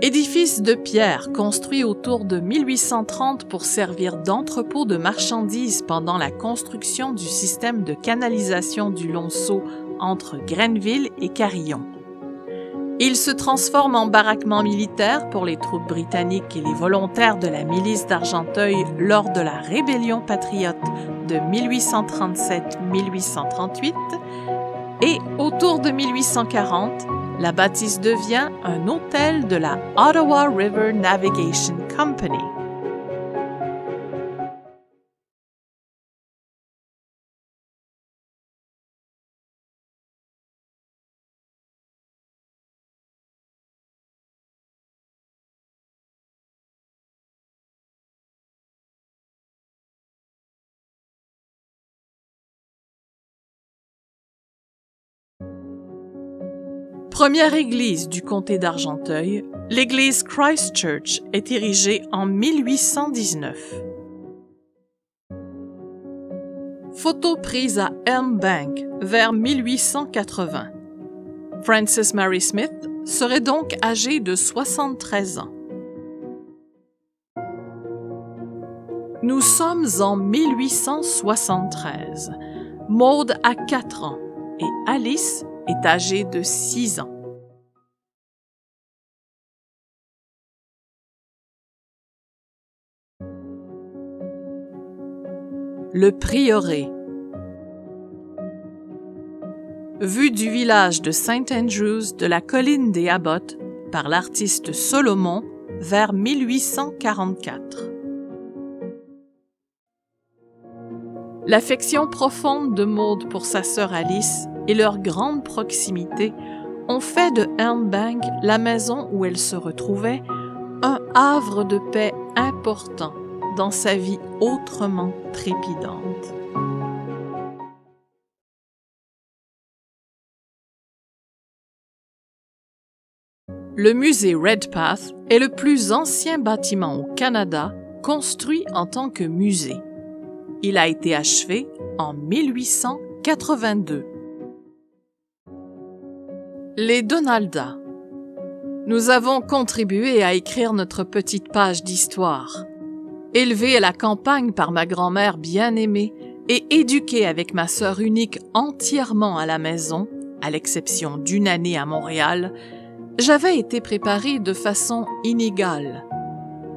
Édifice de pierre construit autour de 1830 pour servir d'entrepôt de marchandises pendant la construction du système de canalisation du Lonceau entre Grenville et Carillon. Il se transforme en baraquement militaire pour les troupes britanniques et les volontaires de la milice d'Argenteuil lors de la rébellion patriote de 1837-1838 et autour de 1840, la bâtisse devient un hôtel de la Ottawa River Navigation Company. Première église du comté d'Argenteuil, l'église Christ Church est érigée en 1819. Photo prise à Elm Bank vers 1880. Frances Mary Smith serait donc âgée de 73 ans. Nous sommes en 1873. Maude a 4 ans et Alice est âgée de 6 ans. Le prieuré. Vue du village de St. Andrews de la colline des Abbots par l'artiste Solomon vers 1844. L'affection profonde de Maude pour sa sœur Alice et leur grande proximité ont fait de Elm Bank, la maison où elle se retrouvait, un havre de paix important dans sa vie autrement trépidante. Le musée Redpath est le plus ancien bâtiment au Canada construit en tant que musée. Il a été achevé en 1882. Les Donalda. Nous avons contribué à écrire notre petite page d'histoire. Élevée à la campagne par ma grand-mère bien-aimée et éduquée avec ma sœur unique entièrement à la maison, à l'exception d'une année à Montréal, j'avais été préparée de façon inégale.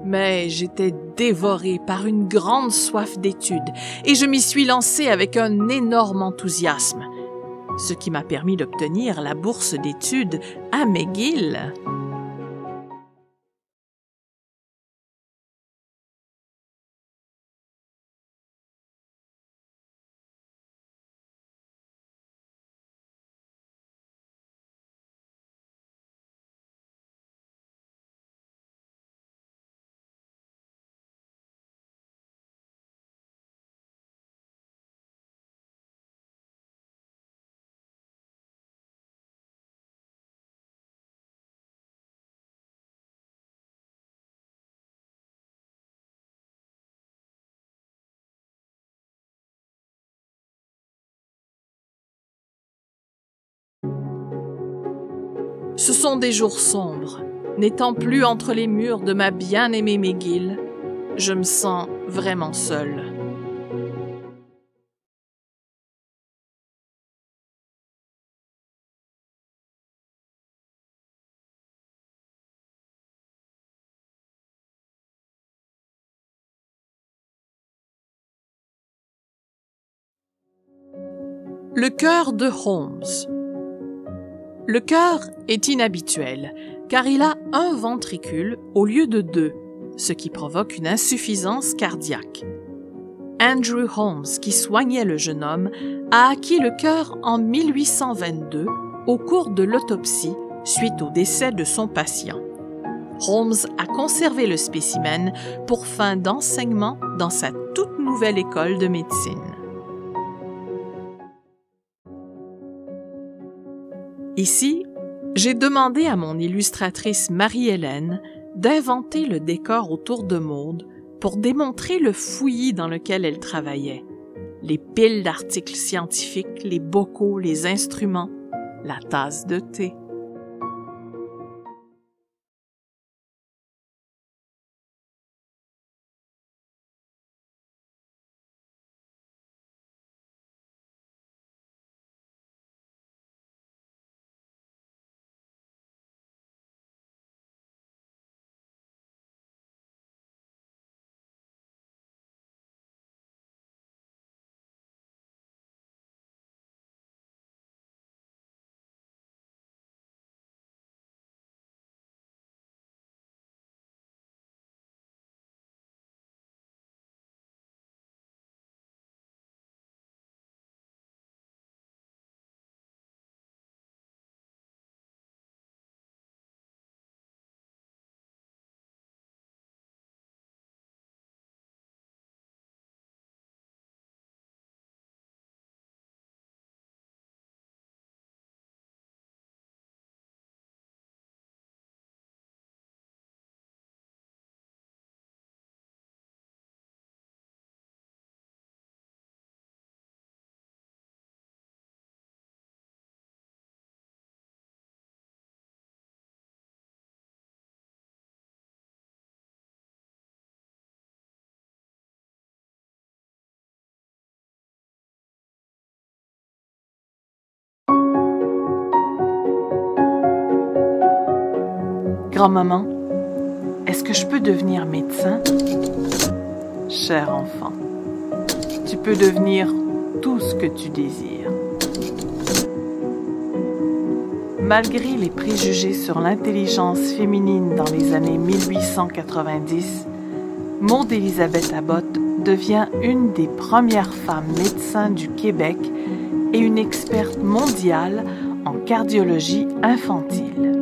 Mais j'étais dévorée par une grande soif d'études et je m'y suis lancée avec un énorme enthousiasme, ce qui m'a permis d'obtenir la bourse d'études à McGill. Ce sont des jours sombres. N'étant plus entre les murs de ma bien-aimée McGill, je me sens vraiment seule. Le cœur de Holmes. Le cœur est inhabituel, car il a un ventricule au lieu de 2, ce qui provoque une insuffisance cardiaque. Andrew Holmes, qui soignait le jeune homme, a acquis le cœur en 1822 au cours de l'autopsie suite au décès de son patient. Holmes a conservé le spécimen pour fin d'enseignement dans sa toute nouvelle école de médecine. Ici, j'ai demandé à mon illustratrice Marie-Hélène d'inventer le décor autour de Maude pour démontrer le fouillis dans lequel elle travaillait. Les piles d'articles scientifiques, les bocaux, les instruments, la tasse de thé. Grand-maman, est-ce que je peux devenir médecin? Cher enfant, tu peux devenir tout ce que tu désires. Malgré les préjugés sur l'intelligence féminine dans les années 1890, Maude Élisabeth Abbott devient une des premières femmes médecins du Québec et une experte mondiale en cardiologie infantile.